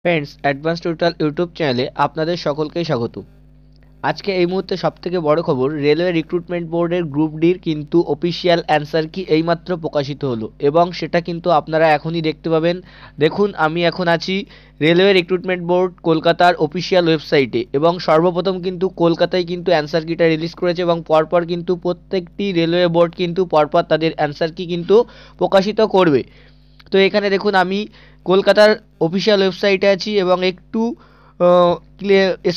Friends, advance tutorial YouTube চ্যানেলে আপনাদের সকলকেই স্বাগত। আজকে এই মুহূর্তে সবথেকে বড় খবর, রেলওয়ে রিক্রুটমেন্ট বোর্ডের গ্রুপ ডির কিন্তু অফিসিয়াল অ্যান্সার কি এইমাত্র প্রকাশিত হলো এবং সেটা কিন্তু আপনারা এখনই দেখতে পাবেন। দেখুন, আমি এখন আছি রেলওয়ে রিক্রুটমেন্ট বোর্ড কলকাতার অফিসিয়াল ওয়েবসাইটে এবং সর্বপ্রথম কিন্তু কলকাতায় কিন্তু অ্যান্সার কিটা রিলিজ করেছে এবং পরপর কিন্তু প্রত্যেকটি রেলওয়ে বোর্ড কিন্তু পরপর তাদের অ্যান্সার কি কিন্তু প্রকাশিত করবে। তো এখানে দেখুন, আমি কলকাতার অফিসিয়াল ওয়েবসাইটে আছি এবং একটু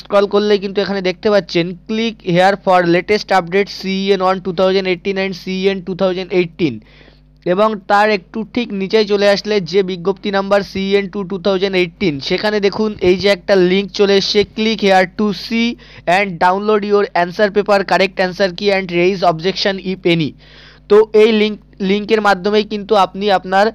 স্ক্রল করলে কিন্তু এখানে দেখতে পাচ্ছেন click here for latest update CEN on 2018 and CEN 2018 এবং তার একটু ঠিক নিচেই চলে আসলে যে বিজ্ঞপ্তি নাম্বার সিইএন 2018, সেখানে দেখুন এই যে একটা লিঙ্ক চলে এসছে, click here to see and download your answer paper, correct answer key and raise objection if any. তো এই লিঙ্কের মাধ্যমেই কিন্তু আপনি আপনার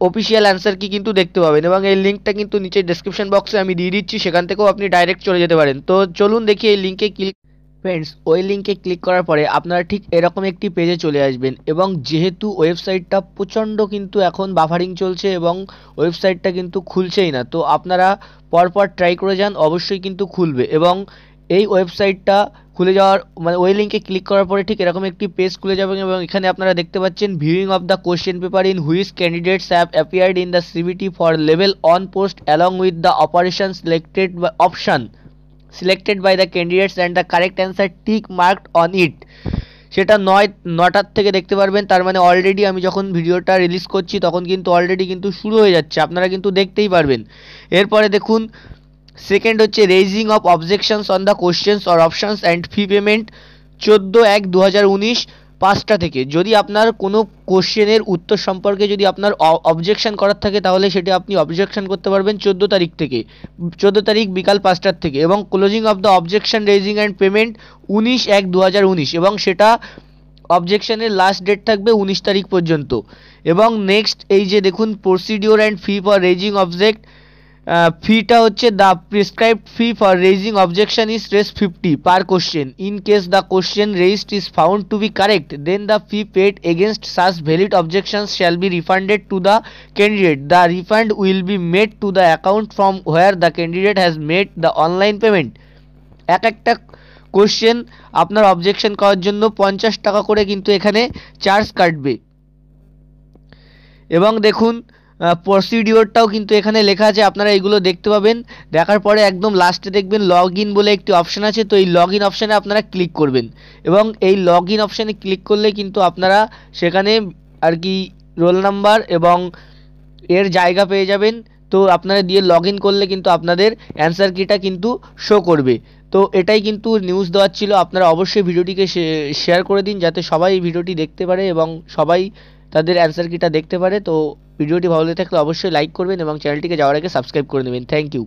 অফিসিয়াল অ্যান্সার কি কিন্তু দেখতে পাবেন এবং এই লিঙ্কটা কিন্তু নিচে ডেসক্রিপশন বক্সে আমি দিয়ে দিচ্ছি, সেখান থেকেও আপনি ডাইরেক্ট চলে যেতে পারেন। তো চলুন দেখি এই লিঙ্কে ক্লিক। ফ্রেন্ডস, ওই লিঙ্কে ক্লিক করার পরে আপনারা ঠিক এরকম একটি পেজে চলে আসবেন এবং যেহেতু ওয়েবসাইটটা প্রচণ্ড কিন্তু এখন বাফারিং চলছে এবং ওয়েবসাইটটা কিন্তু খুলছেই না, তো আপনারা পরপর ট্রাই করে যান, অবশ্যই কিন্তু খুলবে। এবং এই ওয়েবসাইটটা খুলে যাওয়ার মানে ওই লিঙ্কে ক্লিক করার পরে ঠিক এরকম একটি পেজ খুলে যাবে এবং এখানে আপনারা দেখতে পাচ্ছেন viewing of the question paper in which candidates have appeared in the CBT for level on post along with the operation selected by the candidates and the correct answer tick marked on it. সেটা 9টার থেকে দেখতে পারবেন, তার মানে already আমি যখন ভিডিওটা রিলিজ করছি তখন কিন্তু অলরেডি কিন্তু শুরু হয়ে যাচ্ছে, আপনারা কিন্তু দেখতেই পারবেন। এরপরে দেখুন, সেকেন্ড হচ্ছে raising of objections on the questions or options and fee payment 14/1/2019 5টা থেকে। যদি আপনার কোনো কোশ্চেনের উত্তর সম্পর্কে যদি আপনার অবজেকশন করার থাকে তাহলে সেটি আপনি অবজেকশন করতে পারবেন 14 তারিখ থেকে, 14 তারিখ বিকাল 5টার থেকে। এবং closing of the objection raising and payment 19/1/2019 এবং সেটা অবজেকশনের লাস্ট ডেট থাকবে 19 তারিখ পর্যন্ত। এবং নেক্সট এই যে দেখুন, procedure and fee for raising object, ফিটা হচ্ছে the prescribed fee for raising objection is Rs 50 per question. In case the question raised is found to be correct then the fee paid against such valid objections shall be refunded to the candidate. The refund will be made to the account from where the candidate has made the online payment. একটা question আপনার objection করার জন্য 50 টাকা করে কিন্তু এখানে charge কাটবে। এবং দেখুন, প্রসিডিওরটাও কিন্তু এখানে লেখা আছে, আপনারা এগুলো দেখতে পাবেন। দেখার পরে একদম লাস্টে দেখবেন লগ ইন বলে একটি অপশান আছে, তো এই লগ ইন অপশানে আপনারা ক্লিক করবেন এবং এই লগ ইন অপশানে ক্লিক করলে কিন্তু আপনারা সেখানে আর কি রোল নাম্বার এবং এর জায়গা পেয়ে যাবেন। তো আপনারা দিয়ে লগ ইন করলে কিন্তু আপনাদের অ্যান্সার কিটা কিন্তু শো করবে। তো এটাই কিন্তু নিউজ দেওয়ার ছিল। আপনারা অবশ্যই ভিডিওটিকে শেয়ার করে দিন যাতে সবাই ভিডিওটি দেখতে পারে এবং সবাই তাদের অ্যান্সার কিটা দেখতে পারে। তো ভিডিওটি ভালো লেগে থাকলে অবশ্যই লাইক করবেন এবং চ্যানেলটিকে যাওয়ার আগে সাবস্ক্রাইব করে নেবেন। Thank you.